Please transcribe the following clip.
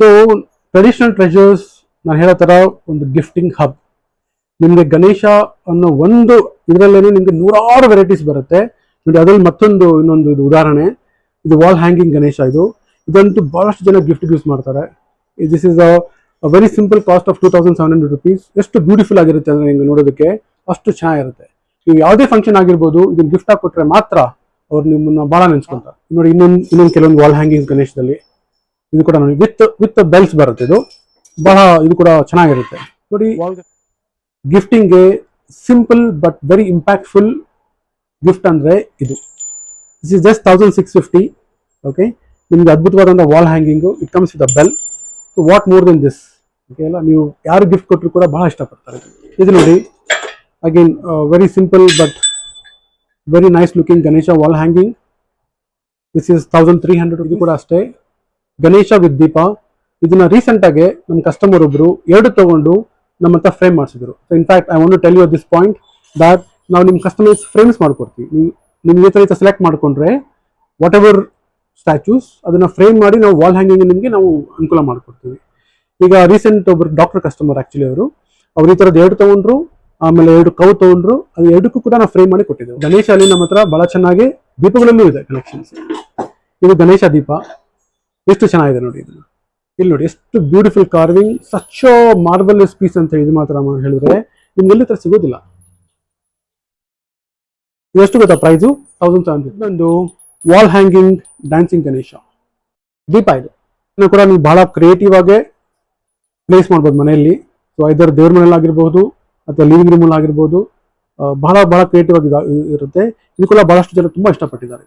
So traditional treasures ನಾನು ಹೇಳೋ ಥರ ಒಂದು ಗಿಫ್ಟಿಂಗ್ ಹಬ್. ನಿಮಗೆ ಗಣೇಶ ಅನ್ನೋ ಒಂದು ಇದರಲ್ಲೇನೆ ನಿಮಗೆ ನೂರಾರು ವೆರೈಟೀಸ್ ಬರುತ್ತೆ ನೋಡಿ. ಅದರಲ್ಲಿ ಇನ್ನೊಂದು ಇದು ಉದಾಹರಣೆ, ಇದು ವಾಲ್ ಹ್ಯಾಂಗಿಂಗ್ ಗಣೇಶ. ಇದಂತೂ ಬಹಳಷ್ಟು ಜನ ಗಿಫ್ಟ್ ಯೂಸ್ ಮಾಡ್ತಾರೆ. This is a very simple cost of 2700 rupees. ಎಷ್ಟು ಬ್ಯೂಟಿಫುಲ್ ಆಗಿರುತ್ತೆ ಅಂದರೆ ನಿಮಗೆ ನೋಡೋದಕ್ಕೆ ಅಷ್ಟು ಚೆನ್ನಾಗಿರುತ್ತೆ. ನೀವು ಯಾವುದೇ ಫಂಕ್ಷನ್ ಆಗಿರ್ಬೋದು, ಇದನ್ನ ಗಿಫ್ಟ್ ಆಗಿ ಕೊಟ್ಟರೆ ಮಾತ್ರ ಅವ್ರು ನಿಮ್ಮನ್ನ ಭಾಳ ನೆನೆಸ್ಕೊಂತಾರೆ. ನೋಡಿ ಇನ್ನೊಂದು ಕೆಲವೊಂದು ವಾಲ್ ಹ್ಯಾಂಗಿಂಗ್ ಗಣೇಶದಲ್ಲಿ ಇದು ಕೂಡ ನೋಡಿ ವಿತ್ ಬೆಲ್ಸ್ ಬರುತ್ತೆ. ಇದು ಕೂಡ ಚೆನ್ನಾಗಿರುತ್ತೆ ನೋಡಿ. ಗಿಫ್ಟಿಂಗ್ಗೆ simple but very impactful gift ಅಂದರೆ ದಿಸ್ ಇಸ್ ಜಸ್ಟ್ 1650. ಓಕೆ, ನಿಮ್ಗೆ ಅದ್ಭುತವಾದಂಥ wall hanging. It comes with a bell. So what more then this? Okay ಅಲ್ಲ, ನೀವು ಯಾರು ಗಿಫ್ಟ್ ಕೊಟ್ಟರು ಕೂಡ ಬಹಳ ಇಷ್ಟಪಡ್ತಾರೆ. ಇದು ನೋಡಿ, again very simple but very nice looking Ganesha wall hanging. This is 1300. ಇದು ಕೂಡ ಅಷ್ಟೇ, ಗಣೇಶ ವಿತ್ ದೀಪ. ಇದನ್ನ ರೀಸೆಂಟಾಗಿ ನಮ್ಮ ಕಸ್ಟಮರ್ ಒಬ್ರು 2 ತಗೊಂಡು ನಮ್ಮ ಹತ್ರ ಫ್ರೇಮ್ ಮಾಡಿಸಿದ್ರು. So in fact I want to tell you at this point that ನಾವು ನಿಮ್ಮ ಕಸ್ಟಮರ್ಸ್ ಫ್ರೇಮ್ಸ್ ಮಾಡ್ಕೊಡ್ತೀವಿ. ನಿಮ್ಗೆ ಈ ಥರ ಸೆಲೆಕ್ಟ್ ಮಾಡ್ಕೊಂಡ್ರೆ ವಾಟ್ ಎವರ್ ಸ್ಟ್ಯಾಚ್ಯೂಸ್ ಅದನ್ನ ಫ್ರೇಮ್ ಮಾಡಿ ನಾವು ವಾಲ್ ಹ್ಯಾಂಗಿಂಗ್ ನಿಮಗೆ ನಾವು ಅನುಕೂಲ ಮಾಡ್ಕೊಡ್ತೀವಿ. ಈಗ ರೀಸೆಂಟ್ ಒಬ್ರು ಡಾಕ್ಟರ್ ಕಸ್ಟಮರ್ ಆಕ್ಚುಲಿ ಅವರು ಈ ಥರದ್ದು 2 ತಗೊಂಡ್ರು, ಆಮೇಲೆ 2 ಕೌ ತಗೊಂಡ್ರು. ಅದು 2ಕ್ಕೂ ಕೂಡ ನಾವು ಫ್ರೇಮ್ ಮಾಡಿ ಕೊಟ್ಟಿದ್ದೇವೆ. ಗಣೇಶ ಅಲ್ಲಿ ನಮ್ಮ ಹತ್ರ ಬಹಳ ಚೆನ್ನಾಗಿ ದೀಪಗಳಲ್ಲೂ ಇದೆ ಕಲೆಕ್ಷನ್ಸ್. ಇದು ಗಣೇಶ ದೀಪ ಎಷ್ಟು ಚೆನ್ನಾಗಿದೆ ನೋಡಿ. ಇಲ್ಲಿ ನೋಡಿ ಎಷ್ಟು beautiful carving, such marvellous piece ಅಂತ ಇದು ಮಾತ್ರ ಹೇಳಿದ್ರೆ ನಿಮ್ಗೆಲ್ಲ ತರ ಸಿಗೋದಿಲ್ಲ. ಎಷ್ಟು ಗೊತ್ತಾ ಪ್ರೈಸು? 1700. ಒಂದು ವಾಲ್ ಹ್ಯಾಂಗಿಂಗ್ ಡ್ಯಾನ್ಸಿಂಗ್ ಗಣೇಶ ದೀಪ. ಇದನ್ನು ಕೂಡ ನೀವು ಬಹಳ ಕ್ರಿಯೇಟಿವ್ ಆಗಿ ಪ್ಲೇಸ್ ಮಾಡ್ಬೋದು ಮನೆಯಲ್ಲಿ. ಸೊ ಐದರ್ ದೇವ್ರ ಮನೇಲಿ ಆಗಿರ್ಬೋದು ಅಥವಾ ಲಿವಿಂಗ್ ರೂಮ್ ಅಲ್ಲಿ ಆಗಿರ್ಬೋದು. ಬಹಳ ಕ್ರಿಯೇಟಿವ್ ಆಗಿ ಇರುತ್ತೆ. ಇದು ಕೂಡ ಬಹಳಷ್ಟು ಜನ ತುಂಬಾ ಇಷ್ಟಪಟ್ಟಿದ್ದಾರೆ.